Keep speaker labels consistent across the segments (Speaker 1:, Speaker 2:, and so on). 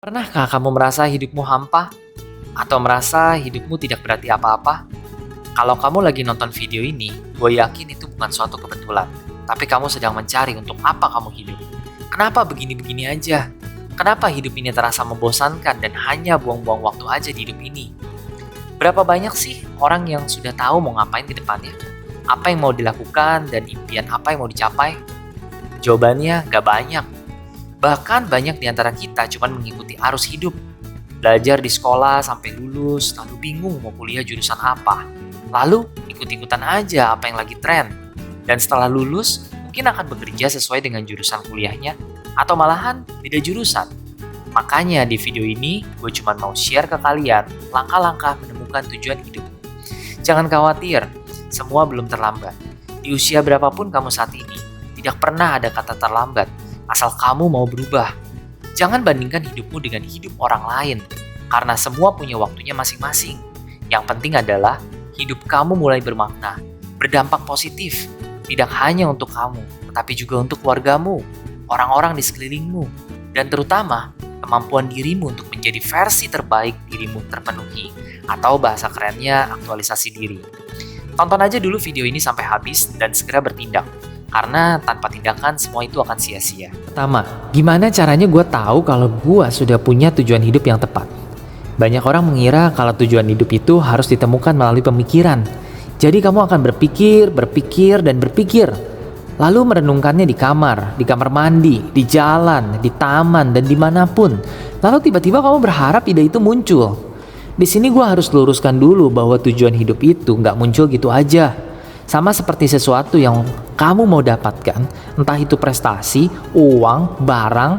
Speaker 1: Pernahkah kamu merasa hidupmu hampa? Atau merasa hidupmu tidak berarti apa-apa? Kalau kamu lagi nonton video ini, gue yakin itu bukan suatu kebetulan. Tapi kamu sedang mencari untuk apa kamu hidup. Kenapa begini-begini aja? Kenapa hidup ini terasa membosankan dan hanya buang-buang waktu aja di hidup ini? Berapa banyak sih orang yang sudah tahu mau ngapain ke depannya? Apa yang mau dilakukan dan impian apa yang mau dicapai? Jawabannya gak banyak. Bahkan banyak di antara kita cuma mengikuti arus hidup. Belajar di sekolah sampai lulus, lalu bingung mau kuliah jurusan apa. Lalu ikut-ikutan aja apa yang lagi tren. Dan setelah lulus, mungkin akan bekerja sesuai dengan jurusan kuliahnya, atau malahan beda jurusan. Makanya di video ini, gue cuma mau share ke kalian langkah-langkah menemukan tujuan hidup. Jangan khawatir, semua belum terlambat. Di usia berapapun kamu saat ini, tidak pernah ada kata terlambat. Asal kamu mau berubah. Jangan bandingkan hidupmu dengan hidup orang lain, karena semua punya waktunya masing-masing. Yang penting adalah hidup kamu mulai bermakna, berdampak positif, tidak hanya untuk kamu, tetapi juga untuk keluargamu, orang-orang di sekelilingmu, dan terutama kemampuan dirimu untuk menjadi versi terbaik dirimu terpenuhi, atau bahasa kerennya aktualisasi diri. Tonton aja dulu video ini sampai habis dan segera bertindak. Karena tanpa tindakan semua itu akan sia-sia. Pertama, gimana caranya gue tahu kalau gue sudah punya tujuan hidup yang tepat? Banyak orang mengira kalau tujuan hidup itu harus ditemukan melalui pemikiran. Jadi kamu akan berpikir, dan berpikir. Lalu merenungkannya di kamar mandi, di jalan, di taman, dan dimanapun. Lalu tiba-tiba kamu berharap ide itu muncul. Di sini gue harus luruskan dulu bahwa tujuan hidup itu nggak muncul gitu aja. Sama seperti sesuatu yang kamu mau dapatkan, entah itu prestasi, uang, barang,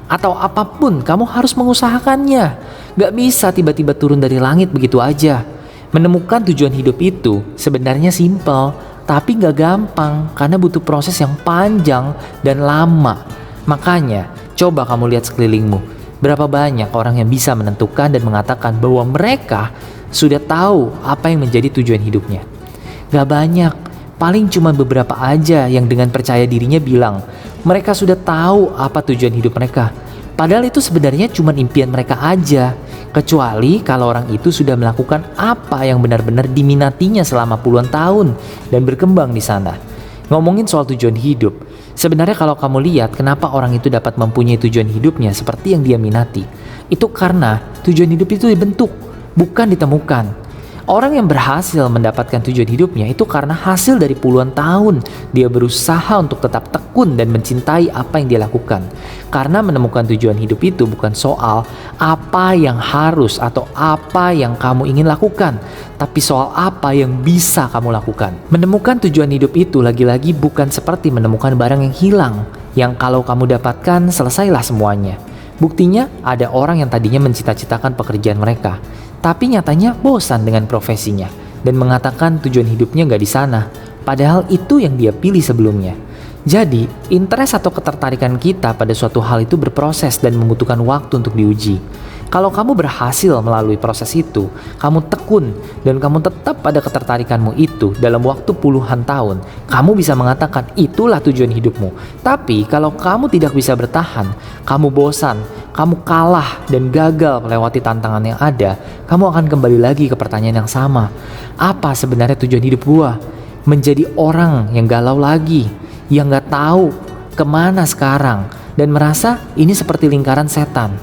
Speaker 1: atau apapun, kamu harus mengusahakannya. Gak bisa tiba-tiba turun dari langit begitu aja. Menemukan tujuan hidup itu sebenarnya simpel, tapi gak gampang karena butuh proses yang panjang dan lama. Makanya, coba kamu lihat sekelilingmu. Berapa banyak orang yang bisa menentukan dan mengatakan bahwa mereka sudah tahu apa yang menjadi tujuan hidupnya. Gak banyak, paling cuma beberapa aja yang dengan percaya dirinya bilang mereka sudah tahu apa tujuan hidup mereka. Padahal itu sebenarnya cuma impian mereka aja. Kecuali kalau orang itu sudah melakukan apa yang benar-benar diminatinya selama puluhan tahun dan berkembang di sana. Ngomongin soal tujuan hidup, sebenarnya kalau kamu lihat kenapa orang itu dapat mempunyai tujuan hidupnya seperti yang dia minati, itu karena tujuan hidup itu dibentuk, bukan ditemukan. Orang yang berhasil mendapatkan tujuan hidupnya itu karena hasil dari puluhan tahun dia berusaha untuk tetap tekun dan mencintai apa yang dia lakukan. Karena menemukan tujuan hidup itu bukan soal apa yang harus atau apa yang kamu ingin lakukan, tapi soal apa yang bisa kamu lakukan. Menemukan tujuan hidup itu lagi-lagi bukan seperti menemukan barang yang hilang, yang kalau kamu dapatkan selesailah semuanya. Buktinya ada orang yang tadinya mencita-citakan pekerjaan mereka, tapi nyatanya bosan dengan profesinya dan mengatakan tujuan hidupnya gak di sana. Padahal itu yang dia pilih sebelumnya. Jadi, interest atau ketertarikan kita pada suatu hal itu berproses dan membutuhkan waktu untuk diuji. Kalau kamu berhasil melalui proses itu, kamu tekun dan kamu tetap pada ketertarikanmu itu dalam waktu puluhan tahun, kamu bisa mengatakan itulah tujuan hidupmu. Tapi kalau kamu tidak bisa bertahan, kamu bosan, kamu kalah dan gagal melewati tantangan yang ada, kamu akan kembali lagi ke pertanyaan yang sama. Apa sebenarnya tujuan hidup gua? Menjadi orang yang galau lagi, yang gak tahu kemana sekarang, dan merasa ini seperti lingkaran setan.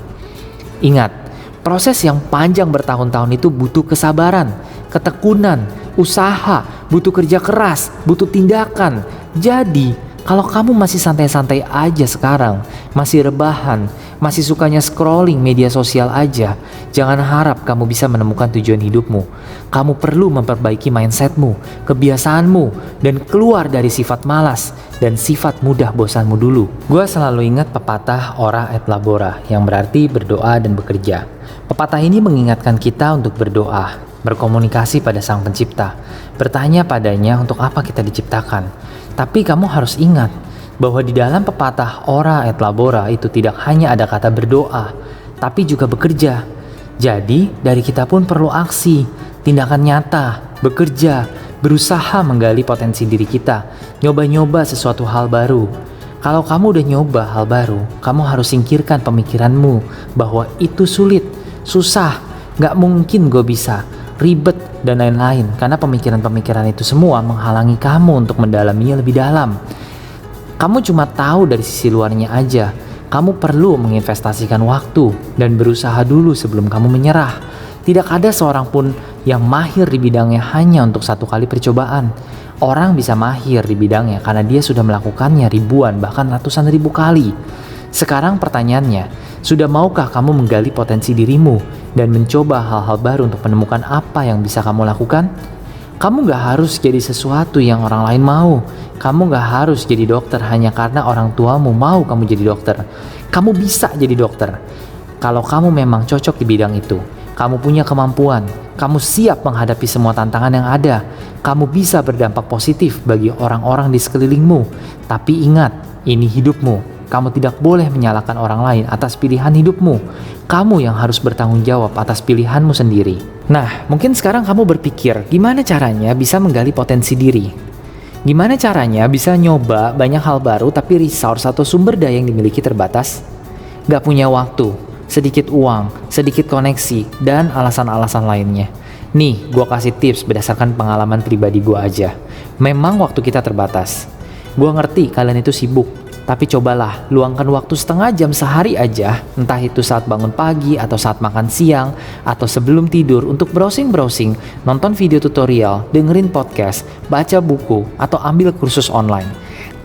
Speaker 1: Ingat, proses yang panjang bertahun-tahun itu butuh kesabaran, ketekunan, usaha, butuh kerja keras, butuh tindakan. Jadi, kalau kamu masih santai-santai aja sekarang, masih rebahan, masih sukanya scrolling media sosial aja, jangan harap kamu bisa menemukan tujuan hidupmu. Kamu perlu memperbaiki mindsetmu, kebiasaanmu, dan keluar dari sifat malas dan sifat mudah bosanmu dulu. Gue selalu ingat pepatah ora et labora, yang berarti berdoa dan bekerja. Pepatah ini mengingatkan kita untuk berdoa, berkomunikasi pada Sang Pencipta, bertanya padanya untuk apa kita diciptakan. Tapi kamu harus ingat bahwa di dalam pepatah ora et labora itu tidak hanya ada kata berdoa, tapi juga bekerja. Jadi dari kita pun perlu aksi, tindakan nyata, bekerja, berusaha menggali potensi diri kita, nyoba-nyoba sesuatu hal baru. Kalau kamu udah nyoba hal baru, kamu harus singkirkan pemikiranmu bahwa itu sulit, susah, gak mungkin gue bisa, ribet, dan lain-lain. Karena pemikiran-pemikiran itu semua menghalangi kamu untuk mendalaminya lebih dalam. Kamu cuma tahu dari sisi luarnya aja. Kamu perlu menginvestasikan waktu dan berusaha dulu sebelum kamu menyerah. Tidak ada seorang pun yang mahir di bidangnya hanya untuk satu kali percobaan. Orang bisa mahir di bidangnya karena dia sudah melakukannya ribuan bahkan ratusan ribu kali. Sekarang pertanyaannya, sudah maukah kamu menggali potensi dirimu dan mencoba hal-hal baru untuk menemukan apa yang bisa kamu lakukan? Kamu gak harus jadi sesuatu yang orang lain mau. Kamu gak harus jadi dokter hanya karena orang tuamu mau kamu jadi dokter. Kamu bisa jadi dokter kalau kamu memang cocok di bidang itu. Kamu punya kemampuan, kamu siap menghadapi semua tantangan yang ada. Kamu bisa berdampak positif bagi orang-orang di sekelilingmu. Tapi ingat, ini hidupmu. Kamu tidak boleh menyalahkan orang lain atas pilihan hidupmu. Kamu yang harus bertanggung jawab atas pilihanmu sendiri. Nah, mungkin sekarang kamu berpikir, gimana caranya bisa menggali potensi diri? Gimana caranya bisa nyoba banyak hal baru tapi resource atau sumber daya yang dimiliki terbatas? Gak punya waktu, sedikit uang, sedikit koneksi, dan alasan-alasan lainnya. Nih, gue kasih tips berdasarkan pengalaman pribadi gue aja. Memang waktu kita terbatas. Gue ngerti kalian itu sibuk, tapi cobalah luangkan waktu setengah jam sehari aja, entah itu saat bangun pagi atau saat makan siang, atau sebelum tidur untuk browsing-browsing, nonton video tutorial, dengerin podcast, baca buku, atau ambil kursus online.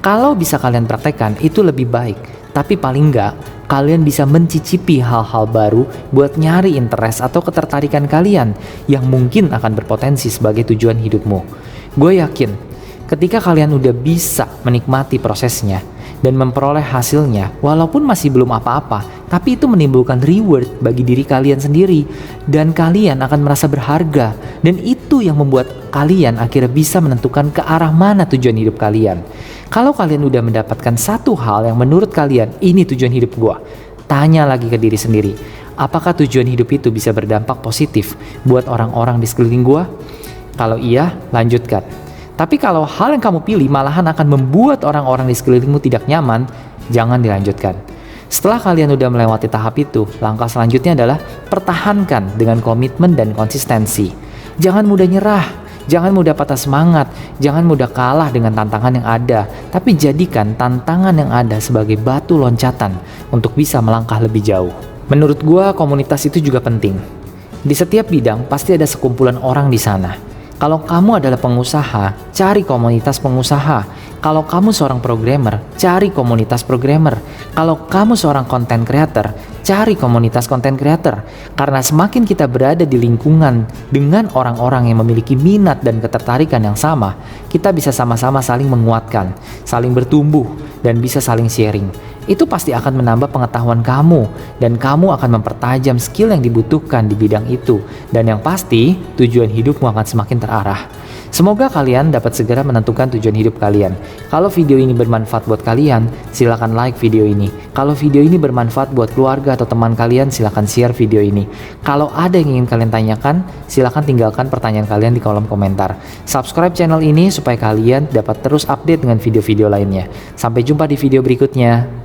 Speaker 1: Kalau bisa kalian praktekkan, itu lebih baik. Tapi paling enggak, kalian bisa mencicipi hal-hal baru buat nyari interest atau ketertarikan kalian yang mungkin akan berpotensi sebagai tujuan hidupmu. Gue yakin, ketika kalian udah bisa menikmati prosesnya dan memperoleh hasilnya, walaupun masih belum apa-apa, tapi itu menimbulkan reward bagi diri kalian sendiri dan kalian akan merasa berharga, dan itu yang membuat kalian akhirnya bisa menentukan ke arah mana tujuan hidup kalian. Kalau kalian udah mendapatkan satu hal yang menurut kalian ini tujuan hidup gua, tanya lagi ke diri sendiri, apakah tujuan hidup itu bisa berdampak positif buat orang-orang di sekeliling gua? Kalau iya, lanjutkan. Tapi kalau hal yang kamu pilih malahan akan membuat orang-orang di sekelilingmu tidak nyaman, jangan dilanjutkan. Setelah kalian udah melewati tahap itu, langkah selanjutnya adalah pertahankan dengan komitmen dan konsistensi. Jangan mudah nyerah, jangan mudah patah semangat, jangan mudah kalah dengan tantangan yang ada, tapi jadikan tantangan yang ada sebagai batu loncatan untuk bisa melangkah lebih jauh. Menurut gua, komunitas itu juga penting. Di setiap bidang pasti ada sekumpulan orang di sana. Kalau kamu adalah pengusaha, cari komunitas pengusaha. Kalau kamu seorang programmer, cari komunitas programmer. Kalau kamu seorang content creator, cari komunitas content creator. Karena semakin kita berada di lingkungan dengan orang-orang yang memiliki minat dan ketertarikan yang sama, kita bisa sama-sama saling menguatkan, saling bertumbuh, dan bisa saling sharing. Itu pasti akan menambah pengetahuan kamu, dan kamu akan mempertajam skill yang dibutuhkan di bidang itu. Dan yang pasti, tujuan hidupmu akan semakin terarah. Semoga kalian dapat segera menentukan tujuan hidup kalian. Kalau video ini bermanfaat buat kalian, silakan like video ini. Kalau video ini bermanfaat buat keluarga atau teman kalian, silakan share video ini. Kalau ada yang ingin kalian tanyakan, silakan tinggalkan pertanyaan kalian di kolom komentar. Subscribe channel ini supaya kalian dapat terus update dengan video-video lainnya. Sampai jumpa di video berikutnya.